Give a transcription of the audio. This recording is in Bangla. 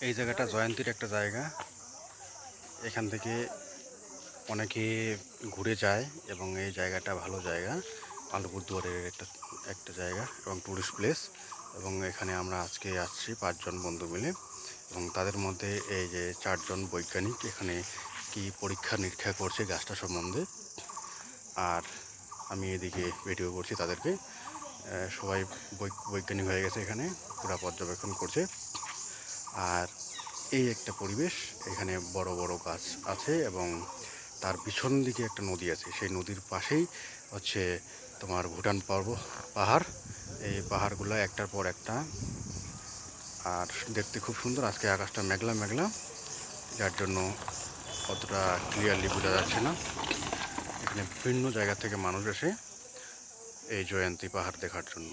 এই জায়গাটা জয়ন্তীর একটা জায়গা। এখান থেকে অনেকে ঘুরে যায় এবং এই জায়গাটা ভালো জায়গা, আলিপুরদুয়ারের একটা একটা জায়গা এবং টুরিস্ট প্লেস। এবং এখানে আমরা আজকে আসছি 5 জন বন্ধু মিলে, এবং তাদের মধ্যে এই যে 4 জন বৈজ্ঞানিক এখানে কি পরীক্ষা নিরীক্ষা করছে গাছটা সম্বন্ধে। আর আমি এদিকে ভিডিও করছি তাদেরকে। সবাই বৈজ্ঞানিক হয়ে গেছে, এখানে পুরা পর্যবেক্ষণ করছে। আর এই একটা পরিবেশ, এখানে বড় বড় গাছ আছে এবং তার পিছন দিকে একটা নদী আছে। সেই নদীর পাশেই হচ্ছে তোমার ভুটান পাহাড়। এই পাহাড়গুলো একটার পর একটা, আর দেখতে খুব সুন্দর। আজকে আকাশটা মেঘলা মেঘলা, যার জন্য অতটা ক্লিয়ারলি বোঝা যাচ্ছে না। এখানে বিভিন্ন জায়গা থেকে মানুষ আসে এই জয়ন্তী পাহাড় দেখার জন্য।